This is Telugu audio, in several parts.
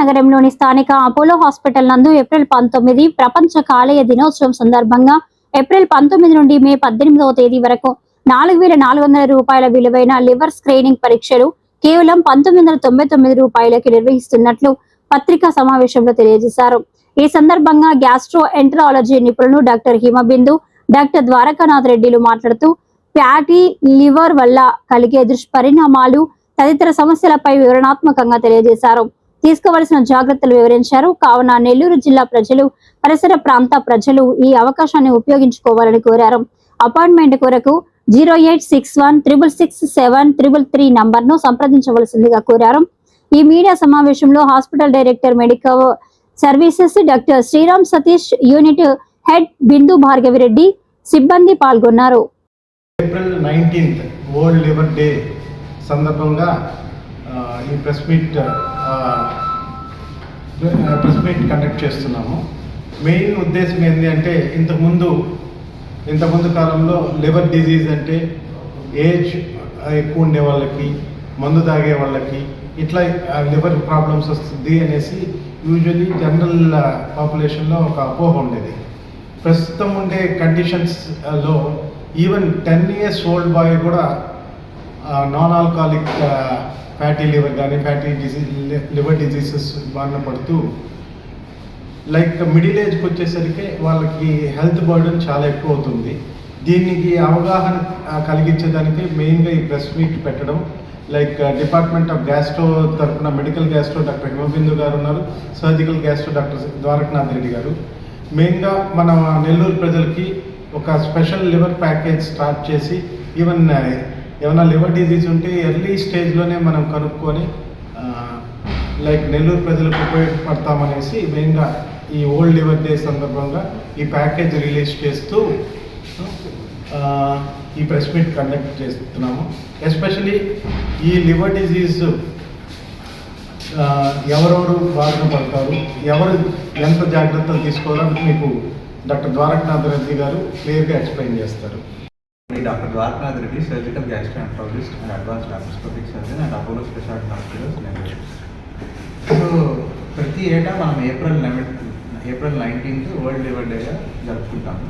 నగరంలోని స్థానిక అపోలో హాస్పిటల్ నందు ఏప్రిల్ 19 ప్రపంచ కాలేయ దినోత్సవం సందర్భంగా ఏప్రిల్ 19 నుండి మే 18వ తేదీ వరకు 4,400 రూపాయల విలువైన లివర్ స్క్రీనింగ్ పరీక్షలు కేవలం 1999 రూపాయలకి నిర్వహిస్తున్నట్లు పత్రికా సమావేశంలో తెలియజేశారు. ఈ సందర్భంగా గ్యాస్ట్రో ఎంటరాలజీ నిపుణులు డాక్టర్ హిమబిందు, డాక్టర్ ద్వారకానాథ్ రెడ్డిలు మాట్లాడుతూ ఫ్యాటీ లివర్ వల్ల కలిగే దుష్పరిణామాలు తదితర సమస్యలపై వివరణాత్మకంగా తెలియజేశారు. తీసుకోవలసిన జాగ్రత్తలు వివరించారు. కావున నెల్లూరు జిల్లా ప్రజలు, పరిసర ప్రాంత ప్రజలు ఈ అవకాశాన్ని ఉపయోగించుకోవాలని కోరారు. అపాయింట్మెంట్ కొరకు 086166733 నంబర్ను సంప్రదించవలసిందిగా కోరారు. ఈ మీడియా సమావేశంలో hospital director medical services doctor Sriram Satish, unit head Bindu Bhargavi Reddy, సిబ్బంది పాల్గొన్నారు. April 19th world liver day సందర్భంగా ఈ ప్రెస్ మీట్ కండక్ట్ చేస్తున్నాము. మెయిన్ ఉద్దేశం ఏంటి అంటే ఇంతకుముందు కాలంలో లివర్ డిజీజ్ అంటే ఏజ్ ఎక్కువ ఉండే వాళ్ళకి, మందు తాగే వాళ్ళకి ఇట్లా లివర్ ప్రాబ్లమ్స్ వస్తుంది అనేసి యూజువలీ జనరల్ పాపులేషన్లో ఒక అపోహ ఉండేది. ప్రస్తుతం ఉండే కండిషన్స్లో ఈవెన్ 10 years ఓల్డ్ బాయ్ కూడా నాన్ ఆల్కహాలిక్ ఫ్యాటీ లివర్ కానీ లివర్ డిజీజెస్ బారిన పడుతూ లైక్ మిడిల్ ఏజ్కి వచ్చేసరికి వాళ్ళకి హెల్త్ బర్డెన్ చాలా ఎక్కువ అవుతుంది. దీనికి అవగాహన కలిగించేదానికి మెయిన్గా ఈ ప్రెస్ మీట్ పెట్టడం. లైక్ డిపార్ట్మెంట్ ఆఫ్ గ్యాస్ట్రో తరఫున మెడికల్ గ్యాస్ట్రో డాక్టర్ హిమబిందు గారు ఉన్నారు, surgical gastro doctor Dwarakanath Reddy గారు. మెయిన్గా మన నెల్లూరు ప్రజలకి ఒక స్పెషల్ లివర్ ప్యాకేజ్ స్టార్ట్ చేసి ఈవెన్ ఏమైనా లివర్ డిజీజ్ ఉంటే ఎర్లీ స్టేజ్లోనే మనం కనుక్కొని లైక్ నెల్లూరు ప్రజలకు ఉపయోగపడతామనేసి మెయిన్గా ఈ వరల్డ్ లివర్ డే సందర్భంగా ఈ ప్యాకేజ్ రిలీజ్ చేస్తూ ఈ ప్రెస్ మీట్ కండక్ట్ చేస్తున్నాము. ఎస్పెషలీ ఈ లివర్ డిజీజ్ ఎవరెవరు బారిన పడతారు, ఎవరు ఎంత జాగ్రత్తలు తీసుకోవాలని మీకు డాక్టర్ ద్వారకానాథ్ రెడ్డి గారు క్లియర్గా ఎక్స్ప్లెయిన్ చేస్తారు. Doctor Dwarakanath Reddy, surgical gastroenterologist and advanced laparoscopic surgeon and Apollo speciality hospitals Nellore. So ప్రతి ఏటా మనం ఏప్రిల్ 19th వరల్డ్ లివర్ డేగా జరుపుకుంటాము.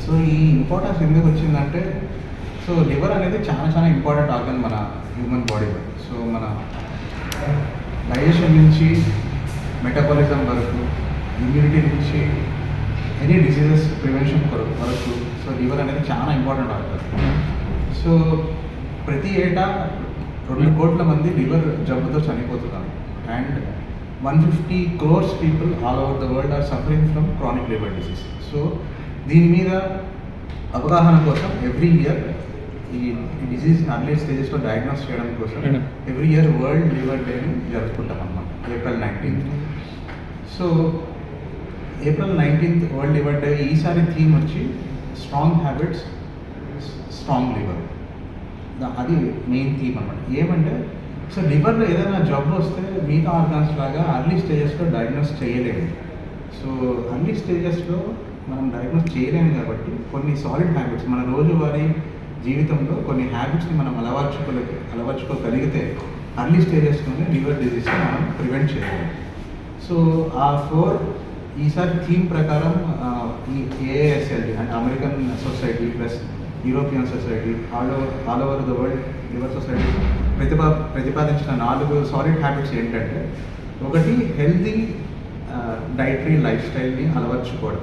సో ఈ ఇంపార్టెన్స్ ఎందుకు వచ్చిందంటే, సో లివర్ అనేది చాలా ఇంపార్టెంట్ ఆర్గన్ మన హ్యూమన్ బాడీలో. సో మన డైజెషన్ నుంచి మెటబాలిజం వరకు, ఇమ్యూనిటీ నుంచి ఎనీ డిసీజెస్ ప్రివెన్షన్ వరకు సో లివర్ అనేది చాలా ఇంపార్టెంట్ ఆర్గన్. సో ప్రతి ఏటా 2 కోట్ల మంది లివర్ జబ్బుతో చనిపోతున్నారు. And 150 crores people all over the world are suffering from chronic liver disease. So దీని మీద అవగాహన కోసం ఎవ్రీ ఇయర్ ఈ డిసీజ్ని అర్లీ స్టేజెస్లో డయాగ్నోస్ చేయడం కోసం ఎవ్రీ ఇయర్ వరల్డ్ లివర్ డేని జరుపుకుంటాం అన్నమాట, April 19th. So April 19th world liver day ఈసారి థీమ్ వచ్చి స్ట్రాంగ్ హ్యాబిట్స్, స్ట్రాంగ్ లివర్. అది మెయిన్ థీమ్ అనమాట. ఏమంటే సో లివర్లో ఏదైనా జబ్బు వస్తే మిగతా ఆర్గాన్స్ లాగా అర్లీ స్టేజెస్లో డయాగ్నోస్ చేయలేము. సో అర్లీ స్టేజెస్లో మనం డయాగ్నోస్ చేయలేము కాబట్టి కొన్ని సాలిడ్ హ్యాబిట్స్, మన రోజువారీ జీవితంలో కొన్ని హ్యాబిట్స్ని మనం అలవర్చుకోగలిగితే అర్లీ స్టేజెస్లోనే లివర్ డిజీస్ని మనం ప్రివెంట్ చేయలేము. సో ఆ 4 ఈసారి థీమ్ ప్రకారం ఈ AASLD అంటే American society plus European society all over the world liver society ప్రతిపాదించిన 4 సాలిడ్ హ్యాబిట్స్ ఏంటంటే, ఒకటి హెల్తీ డైటరీ లైఫ్ స్టైల్ని అలవర్చుకోవడం.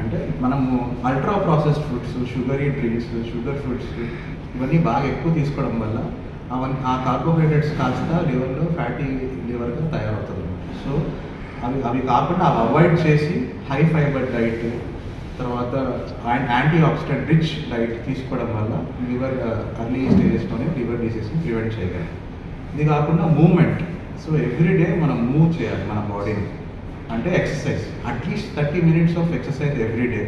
అంటే మనము ultra processed foods, sugary drinks, sugar foods ఇవన్నీ బాగా ఎక్కువ తీసుకోవడం వల్ల ఆ కార్బోహైడ్రేట్స్ కాస్త లివర్లో ఫ్యాటీ లివర్గా తయారవుతుంది. సో అవి కాకుండా అవి అవాయిడ్ చేసి హై ఫైబర్ డైట్, తర్వాత యాంటీ ఆక్సిడెంట్ రిచ్ డైట్ తీసుకోవడం వల్ల లివర్ అర్లీ స్టేజెస్లోనే లివర్ డిసీజ్ని ప్రివెంట్ చేయగలం. ఇది కాకుండా మూవ్మెంట్. సో ఎవ్రీడే మనం మూవ్ చేయాలి మన బాడీని. అంటే exercise, at least 30 minutes of exercise everyday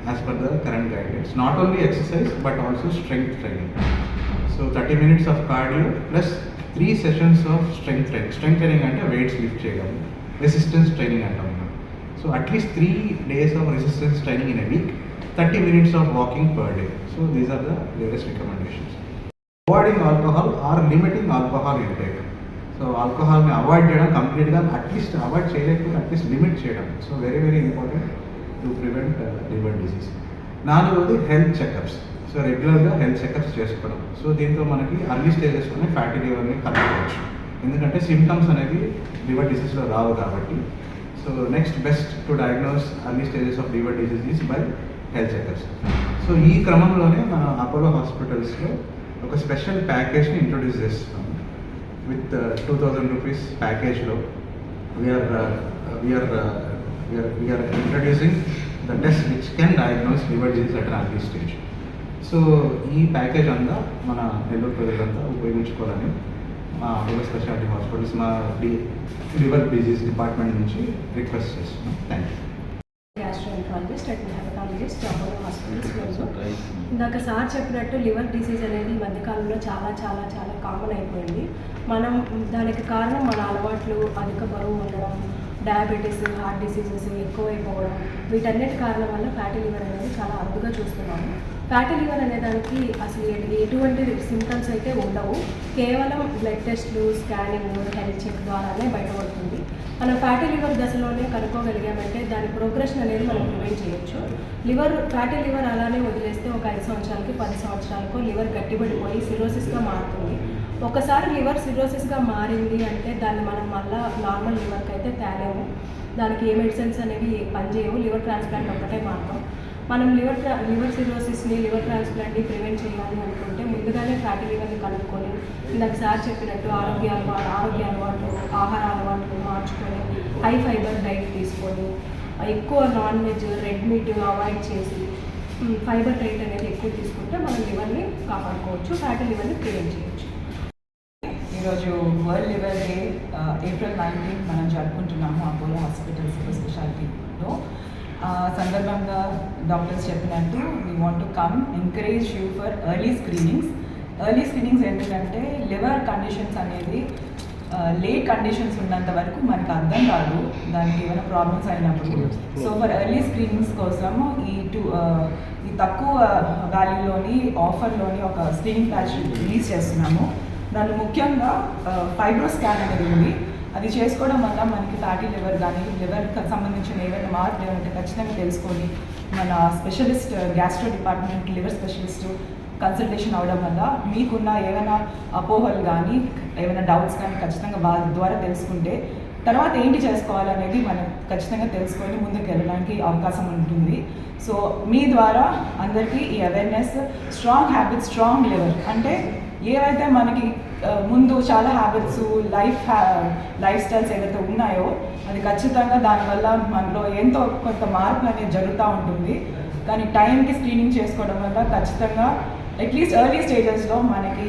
as per the current guidance. Not only exercise but also strength training. So 30 minutes of cardio plus 3 sessions of strength training. Strength training అంటే వెయిట్స్ లిఫ్ట్ చేయగలం. రెసిస్టెన్స్ ట్రైనింగ్ అంటాం. So at least 3 days of resistance training in a week, 30 minutes of walking per day. So these are the latest recommendations. Avoiding alcohol or limiting alcohol intake. So ఆల్కహాల్ని అవాయిడ్ చేయడం కంప్లీట్గా, అట్లీస్ట్ అవాయిడ్ చేయలేకపోతే అట్లీస్ట్ లిమిట్ చేయడం. So very very important to prevent liver disease. 4వది హెల్త్ చెకప్స్. సో రెగ్యులర్గా హెల్త్ చెకప్స్ చేసుకోవడం. సో దీంతో మనకి అర్లీ స్టేజెస్లోనే ఫ్యాటీ లివర్ని కనుక్కోవచ్చు, ఎందుకంటే సిమ్టమ్స్ అనేవి లివర్ డిసీజ్లో రావు కాబట్టి. So next best to diagnose early stages of liver disease is by health checkups. So ఈ క్రమంలోనే మన అపోలో హాస్పిటల్స్లో ఒక స్పెషల్ ప్యాకేజ్ని ఇంట్రొడ్యూస్ చేస్తున్నాము. విత్ 2000 రూపీస్ ప్యాకేజ్లో we are introducing the test which can diagnose liver disease at an early stage. So ఈ ప్యాకేజ్ అంతా మన నెల్లూరు ప్రజలంతా ఉపయోగించుకోవాలని మా అపోలో స్పెషాలిటీ హాస్పిటల్స్, మా లివర్ డిసీజ్ డిపార్ట్మెంట్ నుంచి రిక్వెస్ట్ చేస్తున్నాం. Thank you. Gastroenterologist and hepatologist Apollo హాస్పిటల్స్లో. ఇందాక సార్ చెప్పినట్టు లివర్ డిసీజ్ అనేది ఈ మధ్యకాలంలో చాలా చాలా చాలా కామన్ అయిపోయింది. మనం దానికి కారణం మన అలవాట్లు, అధిక బరువు ఉండడం, డయాబెటీస్, హార్ట్ డిసీజెస్ ఎక్కువైపోవడం, వీటన్నిటి కారణం వల్ల ఫ్యాటీ లివర్ అనేది చాలా అరుదుగా చూస్తున్నాము. ఫ్యాటీ లివర్ అనే దానికి అసలు ఎటువంటి సిమ్టమ్స్ అయితే ఉండవు. కేవలం బ్లడ్ టెస్ట్లు, స్కానింగ్, హెల్త్ చెక్ ద్వారానే బయటపడుతుంది. మనం ఫ్యాటీ లివర్ దశలోనే కనుక్కోగలిగామంటే దాని ప్రోగ్రెషన్ అనేది మనం ప్రివెంట్ చేయొచ్చు. ఫ్యాటీ లివర్ అలానే వదిలేస్తే ఒక 5 సంవత్సరాలకి 10 సంవత్సరాలకు లివర్ గట్టిపడిపోయి సిరోసిస్గా మారుతుంది. ఒకసారి లివర్ సిరోసిస్గా మారింది అంటే దాన్ని మనం మళ్ళీ నార్మల్ లివర్కి అయితే తేలేము. దానికి ఏ మెడిసిన్స్ అనేవి పనిచేయవు. లివర్ ట్రాన్స్ప్లాంట్ ఒక్కటే మార్గం. మనం లివర్ సిరోసిస్ని, లివర్ ట్రాన్స్ప్లాంట్ని ప్రివెంట్ చేయాలి అనుకుంటే ముందుగానే ఫ్యాటీ లివర్ని కనుక్కొని, ఇందాక సార్ చెప్పినట్టు ఆరోగ్య అలవాట్లు, ఆహార అలవాట్లు మార్చుకొని, హై ఫైబర్ డైట్ తీసుకొని, ఎక్కువ non veg, red meat avoid చేసి, ఫైబర్ డైట్ అనేది ఎక్కువ తీసుకుంటే మనం లివర్ని కాపాడుకోవచ్చు, ఫ్యాటీ లివర్ని ప్రివెంట్ చేయొచ్చు. ఈరోజు వరల్డ్ లివర్ డే ఏప్రిల్ 19 మనం జరుపుకుంటున్నాము అపోలో హాస్పిటల్ సూపర్ స్పెషాలిటీలో. సందర్భంగా డాక్టర్స్ చెప్పినట్టు we want to come encourage you for early screenings ఎందుకంటే లివర్ కండిషన్స్ అనేది లేట్ కండిషన్స్ ఉన్నంత వరకు మనకు అర్థం కాదు, దానికి ఏమైనా ప్రాబ్లమ్స్ అయినప్పుడు. సో ఫర్ ఎర్లీ స్క్రీనింగ్స్ కోసం ఈ తక్కువ వాల్యూలోని ఆఫర్లోని ఒక స్క్రీనింగ్ ప్యాచ్ రిలీజ్ చేస్తున్నాము. దానిలో ముఖ్యంగా ఫైబ్రో స్కాన్ అనేది ఉంది. అది చేసుకోవడం వల్ల మనకి ఫ్యాటీ లివర్ కానీ లివర్కి సంబంధించిన ఏవైనా మార్పులు ఏమంటే ఖచ్చితంగా తెలుసుకొని మన specialist gastro department liver specialist consultation అవ్వడం వల్ల మీకున్న ఏమైనా అపోహలు కానీ ఏమైనా డౌట్స్ కానీ ఖచ్చితంగా వాళ్ళ ద్వారా తెలుసుకుంటే తర్వాత ఏంటి చేసుకోవాలనేది మనం ఖచ్చితంగా తెలుసుకొని ముందుకు వెళ్ళడానికి అవకాశం ఉంటుంది. సో మీ ద్వారా అందరికీ ఈ awareness, strong habits, strong liver అంటే ఏవైతే మనకి ముందు చాలా హ్యాబిట్స్, లైఫ్ స్టైల్స్ ఏవైతే ఉన్నాయో అది ఖచ్చితంగా దానివల్ల మనలో ఎంతో కొంత మార్పులు అనేది జరుగుతూ ఉంటుంది. కానీ టైంకి స్క్రీనింగ్ చేసుకోవడం వల్ల ఖచ్చితంగా అట్లీస్ట్ ఎర్లీ స్టేజెస్లో మనకి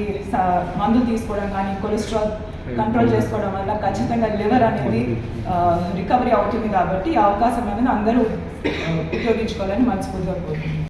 మందులు తీసుకోవడం కానీ కొలెస్ట్రాల్ కంట్రోల్ చేసుకోవడం వల్ల ఖచ్చితంగా లివర్ అనేది రికవరీ అవుతుంది. కాబట్టి ఈ అవకాశం అనేది అందరూ ఉపయోగించుకోవాలని మనస్ఫూర్తిగా కోరుకుంటున్నాను.